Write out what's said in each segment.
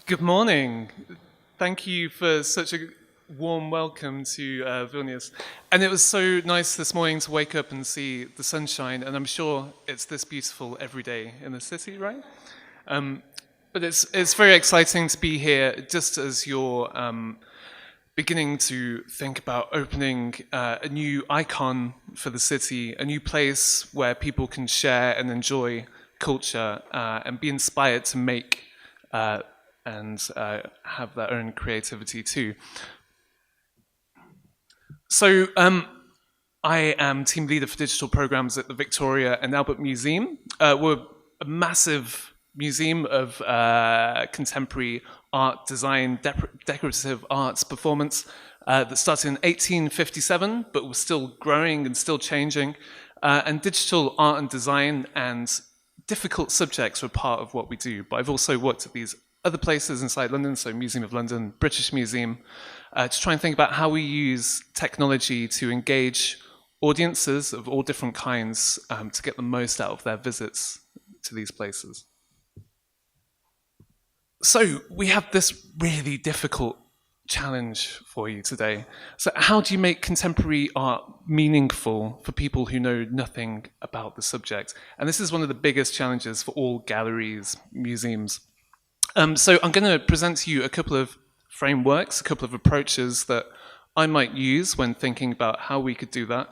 Good morning. Thank you for such a warm welcome to Vilnius. And it was so nice this morning to wake up and see the sunshine, and I'm sure it's this beautiful every day in the city, right? But it's very exciting to be here just as you're beginning to think about opening a new icon for the city, a new place where people can share and enjoy culture and be inspired to make and have their own creativity too. So I am team leader for digital programs at the Viktoria and Alberto Museum. We're a massive museum of contemporary art, design, decorative arts performance that started in 1857, but was still growing and still changing. And digital art and design and difficult subjects were part of what we do. But I've also worked at these other places inside London, so Museum of London, British Museum, to try and think about how we use technology to engage audiences of all different kinds to get the most out of their visits to these places. So we have this really difficult challenge for you today. So how do you make contemporary art meaningful for people who know nothing about the subject? And this is one of the biggest challenges for all galleries, museums. So I'm going to present to you a couple of frameworks, a couple of approaches that I might use when thinking about how we could do that.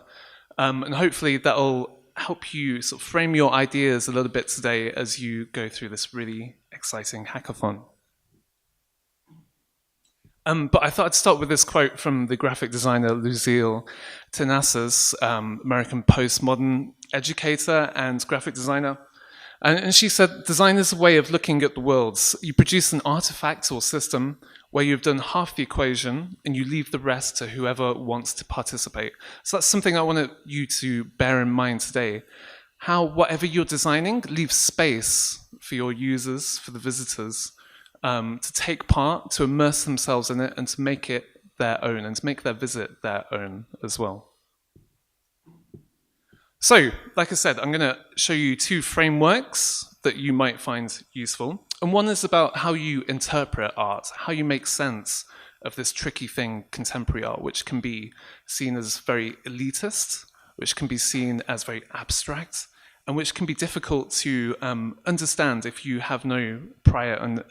And hopefully that'll help you sort of frame your ideas a little bit today as you go through this really exciting hackathon. But I thought I'd start with this quote from the graphic designer Lucille Tenasas, American postmodern educator and graphic designer. And she said, design is a way of looking at the world. You produce an artifact or system where you've done half the equation and you leave the rest to whoever wants to participate. So that's something I want you to bear in mind today. How whatever you're designing leaves space for your users, for the visitors, to take part, to immerse themselves in it and to make it their own and to make their visit their own as well. So, like I said, I'm going to show you two frameworks that you might find useful. And one is about how you interpret art, how you make sense of this tricky thing, contemporary art, which can be seen as very elitist, which can be seen as very abstract, and which can be difficult to understand if you have no prior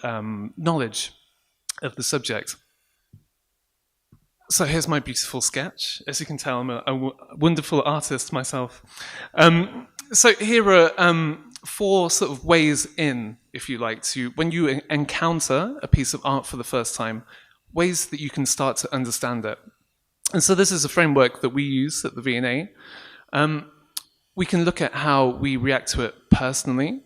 knowledge of the subject. So here's my beautiful sketch. As you can tell, I'm a wonderful artist myself. So here are four sort of ways in, if you like, to when you encounter a piece of art for the first time, ways that you can start to understand it. And so this is a framework that we use at the V&A. We can look at how we react to it personally.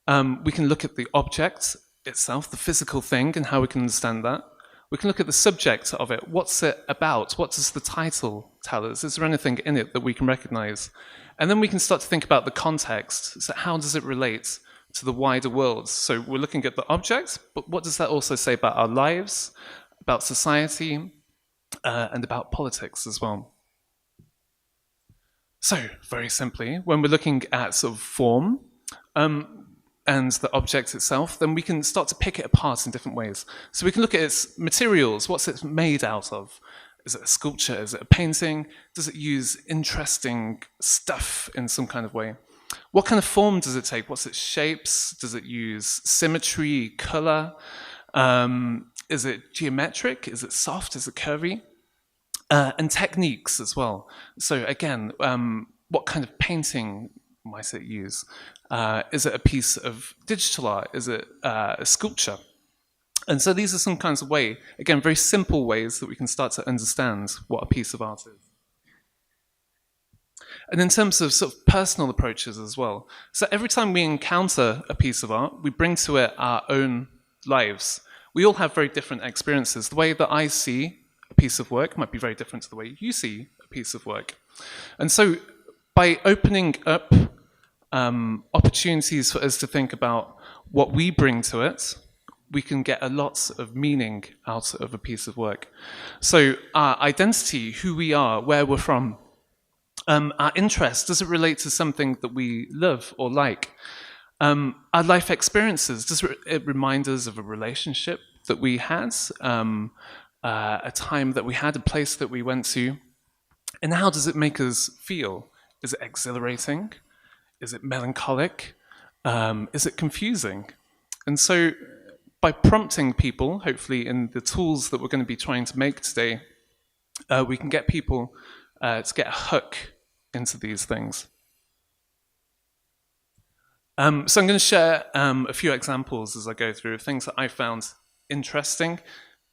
We can look at the object itself, the physical thing, and how we can understand that. We can look at the subject of it. What's it about? What does the title tell us? Is there anything in it that we can recognize? And then we can start to think about the context. So how does it relate to the wider world? So we're looking at the object, but what does that also say about our lives, about society, and about politics as well? So, very simply, when we're looking at sort of form, and the object itself, then we can start to pick it apart in different ways. So we can look at its materials, what's it made out of? Is it a sculpture? Is it a painting? Does it use interesting stuff in some kind of way? What kind of form does it take? What's its shapes? Does it use symmetry, color? Is it geometric? Is it soft? Is it curvy? And techniques as well. So again, what kind of painting might it use? Is it a piece of digital art? Is it a sculpture? And so these are some kinds of ways, again, very simple ways that we can start to understand what a piece of art is. And in terms of sort of personal approaches as well, so every time we encounter a piece of art, we bring to it our own lives. We all have very different experiences. The way that I see a piece of work might be very different to the way you see a piece of work. And so by opening up opportunities for us to think about what we bring to it, we can get a lot of meaning out of a piece of work. So our identity, who we are, where we're from, our interest, does it relate to something that we love or like? Our life experiences, does it remind us of a relationship that we had, a time that we had, a place that we went to? And how does it make us feel? Is it exhilarating? Is it melancholic? Is it confusing? And so by prompting people, hopefully in the tools that we're going to be trying to make today, we can get people to get a hook into these things. So I'm going to share a few examples as I go through of things that I found interesting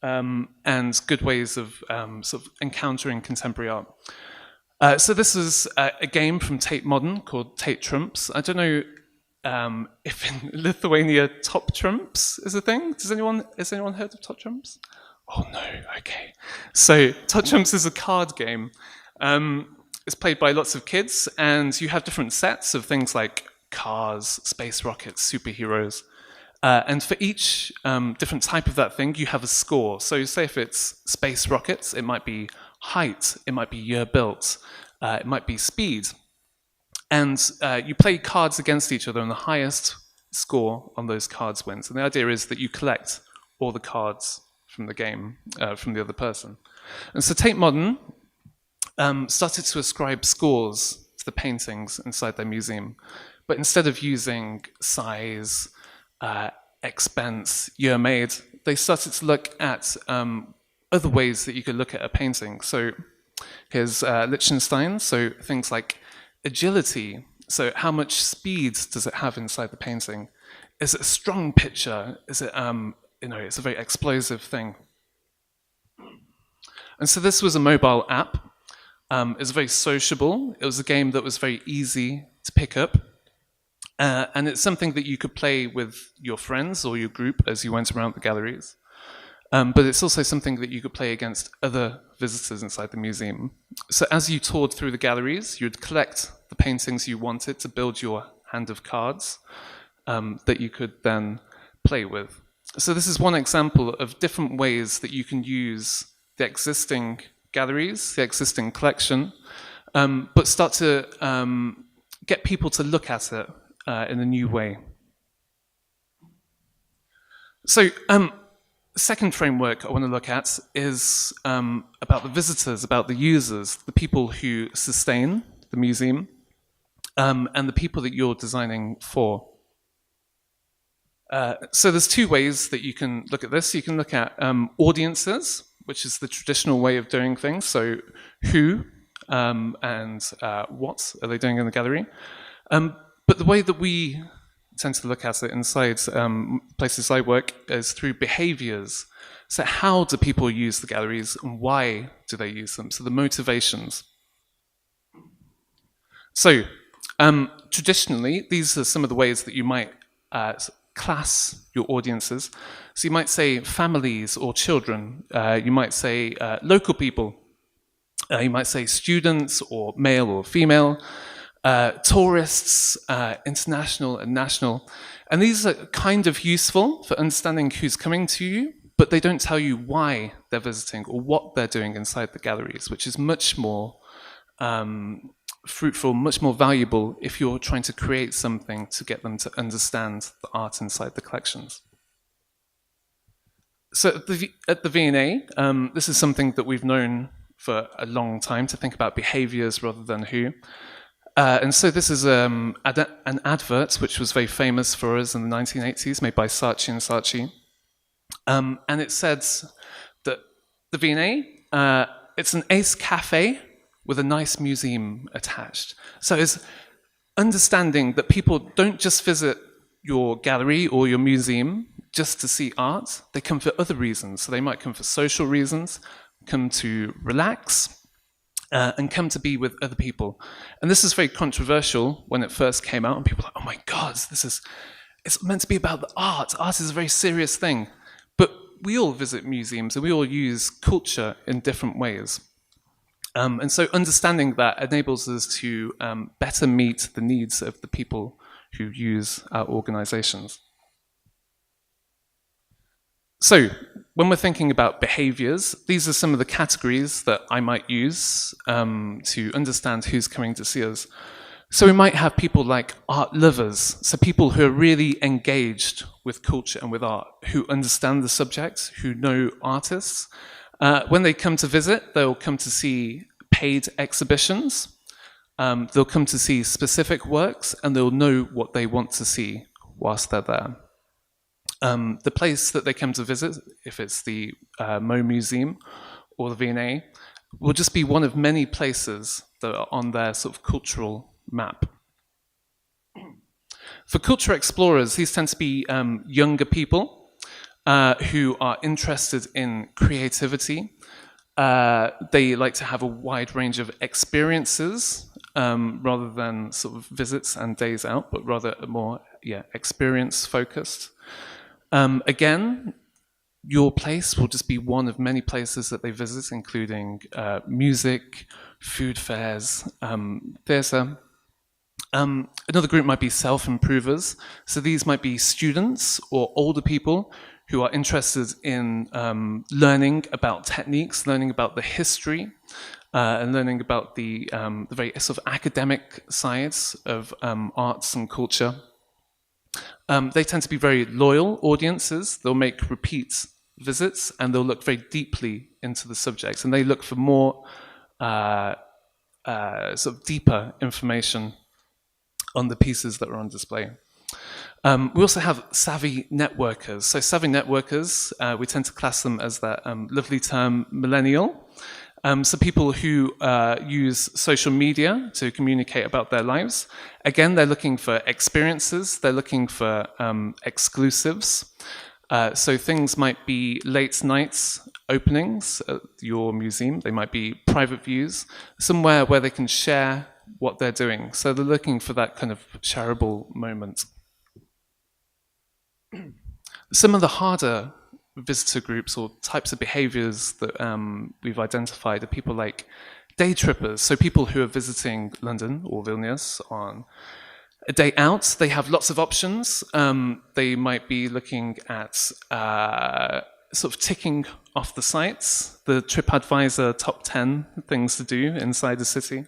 and good ways of sort of encountering contemporary art. So this is a game from Tate Modern called Tate Trumps. I don't know if in Lithuania top trumps is a thing. Has anyone heard of top trumps? Oh no, okay. So top trumps is a card game. It's played by lots of kids, and you have different sets of things like cars, space rockets, superheroes. And for each different type of that thing, you have a score. So say if it's space rockets, it might be height, it might be year built, it might be speed. And you play cards against each other, and the highest score on those cards wins. And the idea is that you collect all the cards from the game, from the other person. And so Tate Modern started to ascribe scores to the paintings inside their museum. But instead of using size, expense, year made, they started to look at other ways that you could look at a painting. So here's Liechtenstein, so things like agility. So how much speed does it have inside the painting? Is it a strong picture? Is it, it's a very explosive thing. And so this was a mobile app. It was very sociable. It was a game that was very easy to pick up. And it's something that you could play with your friends or your group as you went around the galleries. But it's also something that you could play against other visitors inside the museum. So as you toured through the galleries, you'd collect the paintings you wanted to build your hand of cards that you could then play with. So this is one example of different ways that you can use the existing galleries, the existing collection, but start to get people to look at it in a new way. So second framework I want to look at is about the visitors, about the users, the people who sustain the museum, and the people that you're designing for. So there's two ways that you can look at this. You can look at audiences, which is the traditional way of doing things. So who and what are they doing in the gallery? But the way that we tend to look at it inside places I work is through behaviors. So how do people use the galleries and why do they use them? So the motivations. So traditionally, these are some of the ways that you might class your audiences. So you might say families or children. You might say local people. You might say students or male or female. Tourists, international and national. And these are kind of useful for understanding who's coming to you, but they don't tell you why they're visiting or what they're doing inside the galleries, which is much more fruitful, much more valuable if you're trying to create something to get them to understand the art inside the collections. So at the V&A, this is something that we've known for a long time, to think about behaviors rather than who. And so this is an advert which was very famous for us in the 1980s, made by Saatchi and Saatchi. And it said that the V&A, it's an ace cafe with a nice museum attached. So it's understanding that people don't just visit your gallery or your museum just to see art. They come for other reasons. So they might come for social reasons, come to relax, and come to be with other people. And this is very controversial when it first came out, and people are like, oh my God, it's meant to be about the art. Art is a very serious thing. But we all visit museums, and we all use culture in different ways. And so understanding that enables us to better meet the needs of the people who use our organizations. So when we're thinking about behaviors, these are some of the categories that I might use to understand who's coming to see us. So we might have people like art lovers, so people who are really engaged with culture and with art, who understand the subject, who know artists. When they come to visit, they'll come to see paid exhibitions, they'll come to see specific works, and they'll know what they want to see whilst they're there. The place that they come to visit, if it's the Mo Museum or the V&A, will just be one of many places that are on their sort of cultural map. For culture explorers, these tend to be younger people who are interested in creativity. They like to have a wide range of experiences rather than sort of visits and days out, but rather more experience focused. Again, your place will just be one of many places that they visit, including music, food fairs, theatre. Another group might be self-improvers. So these might be students or older people who are interested in learning about techniques, learning about the history, and learning about the very sort of academic sides of arts and culture. They tend to be very loyal audiences. They'll make repeat visits, and they'll look very deeply into the subjects, and they look for more sort of deeper information on the pieces that are on display. We also have savvy networkers. So savvy networkers, we tend to class them as that lovely term millennial. So people who use social media to communicate about their lives. Again, they're looking for experiences, they're looking for exclusives. So things might be late nights openings at your museum, they might be private views, somewhere where they can share what they're doing. So they're looking for that kind of shareable moment. Some of the harder visitor groups or types of behaviors that we've identified are people like day trippers, so people who are visiting London or Vilnius on a day out. They have lots of options. They might be looking at sort of ticking off the sites, the TripAdvisor top 10 things to do inside the city.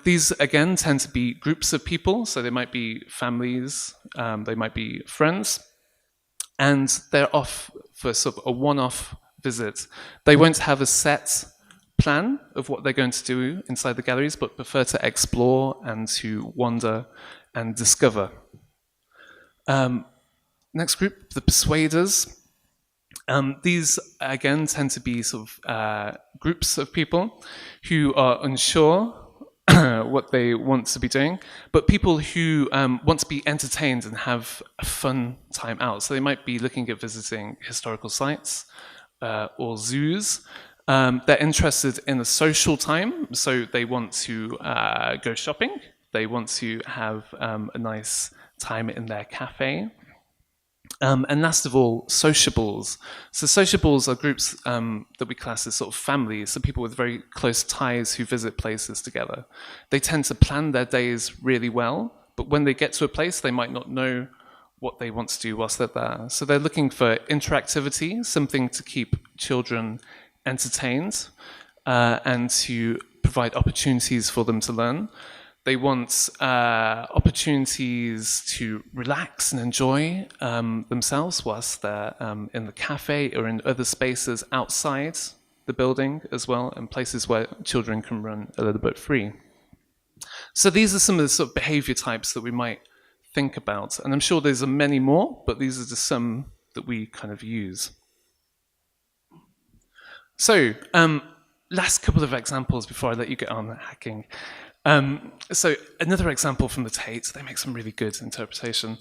These, again, tend to be groups of people, so they might be families, they might be friends, and they're off for sort of a one-off visit. They won't have a set plan of what they're going to do inside the galleries, but prefer to explore and to wander and discover. Next group, the persuaders. These, again, tend to be sort of groups of people who are unsure what they want to be doing, but people who want to be entertained and have a fun time out. So they might be looking at visiting historical sites or zoos. They're interested in a social time, so they want to go shopping. They want to have a nice time in their cafe. And last of all, sociables. So sociables are groups that we class as sort of families, so people with very close ties who visit places together. They tend to plan their days really well, but when they get to a place, they might not know what they want to do whilst they're there. So they're looking for interactivity, something to keep children entertained and to provide opportunities for them to learn. They want opportunities to relax and enjoy themselves whilst they're in the cafe or in other spaces outside the building as well, and places where children can run a little bit free. So these are some of the sort of behavior types that we might think about. And I'm sure there's many more, but these are just some that we kind of use. So last couple of examples before I let you get on hacking. So another example from the Tate, they make some really good interpretation.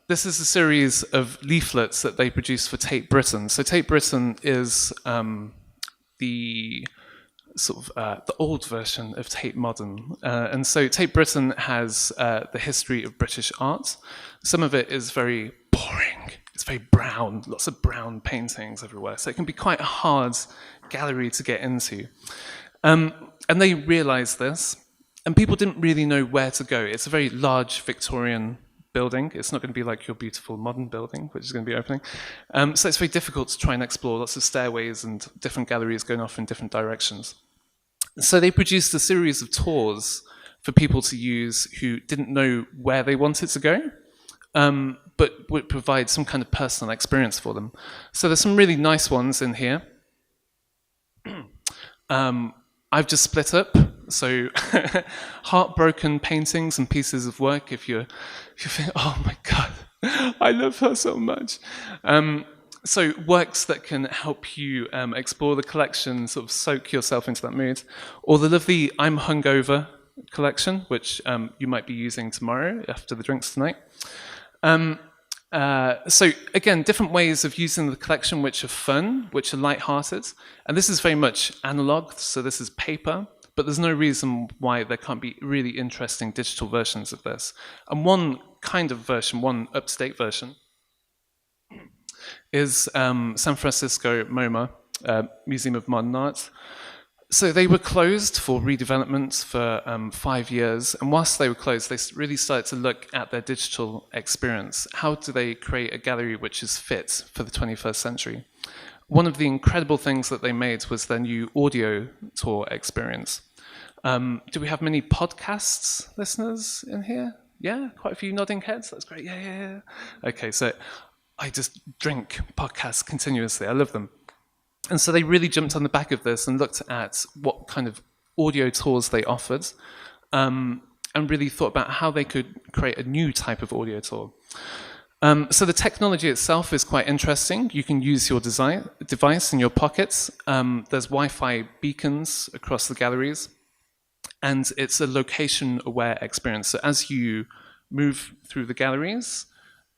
This is a series of leaflets that they produced for Tate Britain. So Tate Britain is the sort of the old version of Tate Modern. And so Tate Britain has the history of British art. Some of it is very boring. It's very brown, lots of brown paintings everywhere. So it can be quite a hard gallery to get into. And they realized this. And people didn't really know where to go. It's a very large Victorian building. It's not going to be like your beautiful modern building, which is going to be opening. So it's very difficult to try and explore, lots of stairways and different galleries going off in different directions. So they produced a series of tours for people to use who didn't know where they wanted to go, but would provide some kind of personal experience for them. So there's some really nice ones in here. I've just split up, so heartbroken paintings and pieces of work. If you think, oh my God, I love her so much. So works that can help you explore the collection, sort of soak yourself into that mood. Or the lovely I'm Hungover collection, which you might be using tomorrow after the drinks tonight. So again, different ways of using the collection which are fun, which are light-hearted. And this is very much analog, so this is paper, but there's no reason why there can't be really interesting digital versions of this. And one kind of version, one up-to-date version, is San Francisco MoMA, Museum of Modern Art. So they were closed for redevelopment for 5 years, and whilst they were closed, they really started to look at their digital experience. How do they create a gallery which is fit for the 21st century? One of the incredible things that they made was their new audio tour experience. Do we have many podcasts listeners in here? Yeah, quite a few nodding heads. That's great. Yeah. Okay, so I just drink podcasts continuously. I love them. And so they really jumped on the back of this and looked at what kind of audio tours they offered, and really thought about how they could create a new type of audio tour. So the technology itself is quite interesting. You can use your device in your pockets. There's Wi-Fi beacons across the galleries, and it's a location-aware experience. So as you move through the galleries,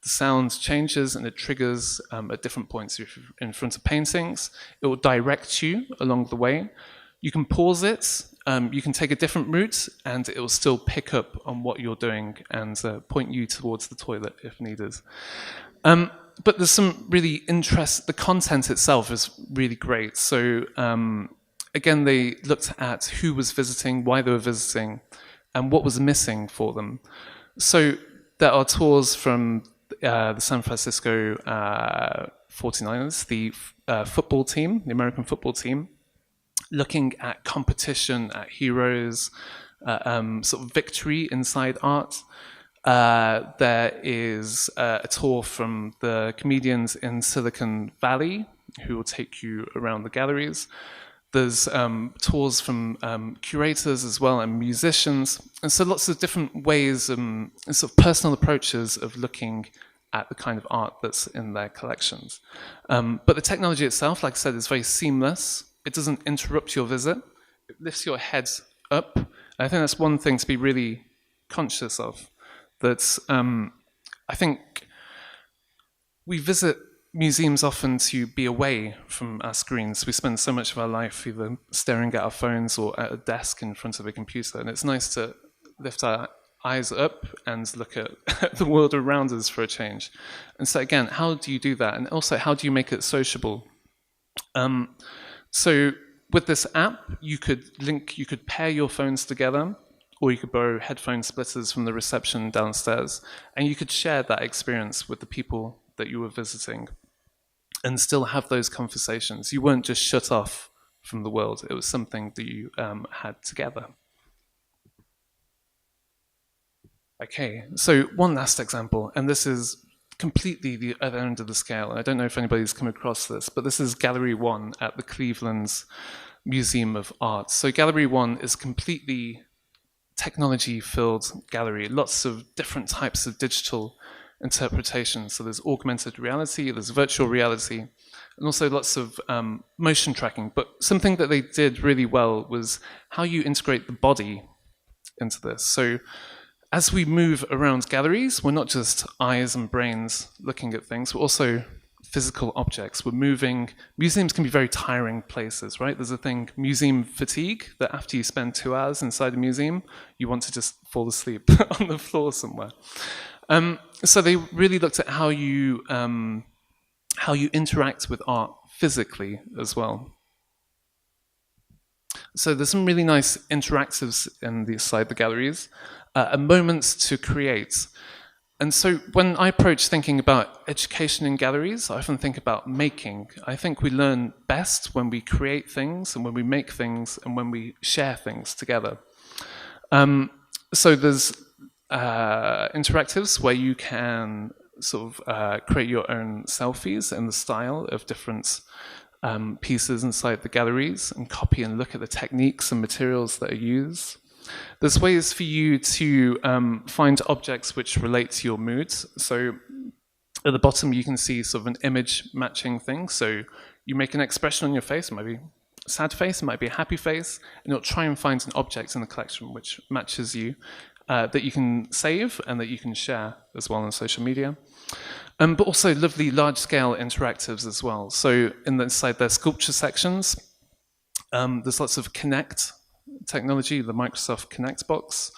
the sound changes and it triggers at different points. If you're in front of paintings, it will direct you along the way. You can pause it, you can take a different route, and it will still pick up on what you're doing and point you towards the toilet if needed. But there's some really the content itself is really great. So again, they looked at who was visiting, why they were visiting, and what was missing for them. So there are tours from the San Francisco 49ers, the football team, the American football team, looking at competition, at heroes, sort of victory inside art. There is a tour from the comedians in Silicon Valley who will take you around the galleries. There's tours from curators as well and musicians. And so lots of different ways and sort of personal approaches of looking at the kind of art that's in their collections. But the technology itself, like I said, is very seamless. It doesn't interrupt your visit. It lifts your head up. And I think that's one thing to be really conscious of. That I think we visit museums often to be away from our screens. We spend so much of our life either staring at our phones or at a desk in front of a computer, and it's nice to lift our eyes up and look at the world around us for a change. And so again, how do you do that? And also, how do you make it sociable? So with this app, you could pair your phones together, or you could borrow headphone splitters from the reception downstairs, and you could share that experience with the people that you were visiting and still have those conversations. You weren't just shut off from the world. It was something that you had together. Okay, so one last example, and this is completely the other end of the scale. I don't know if anybody's come across this, but this is Gallery 1 at the Cleveland's Museum of Art. So Gallery 1 is completely technology-filled gallery, lots of different types of digital interpretation. So there's augmented reality, there's virtual reality, and also lots of motion tracking. But something that they did really well was how you integrate the body into this. So as we move around galleries, we're not just eyes and brains looking at things, we're also physical objects. We're moving. Museums can be very tiring places, right? There's a thing, museum fatigue, that after you spend 2 hours inside a museum, you want to just fall asleep on the floor somewhere. So they really looked at how you interact with art physically as well. So there's some really nice interactives inside the galleries, moments to create. And so when I approach thinking about education in galleries, I often think about making. I think we learn best when we create things and when we make things and when we share things together. So there's interactives where you can sort of create your own selfies in the style of different pieces inside the galleries and copy and look at the techniques and materials that are used. There's ways for you to find objects which relate to your moods. So at the bottom, you can see sort of an image matching thing. So you make an expression on your face, it might be a sad face, it might be a happy face, and you'll try and find an object in the collection which matches you, that you can save and that you can share as well on social media. But also lovely large-scale interactives as well. So inside their sculpture sections, there's lots of Connect technology, the Microsoft Connect box,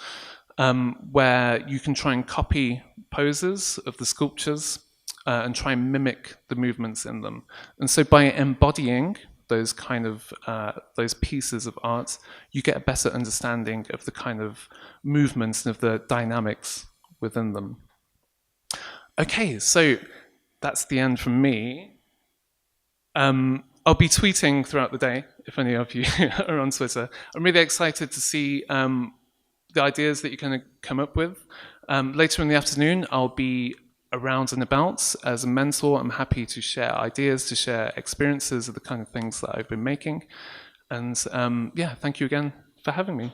where you can try and copy poses of the sculptures and try and mimic the movements in them. And so by embodying those kind of those pieces of art, you get a better understanding of the kind of movements and of the dynamics within them. Okay, so that's the end from me. I'll be tweeting throughout the day, if any of you are on Twitter. I'm really excited to see the ideas that you're going to come up with. Later in the afternoon, I'll be around and about as a mentor. I'm happy to share ideas, to share experiences of the kind of things that I've been making. And yeah, thank you again for having me.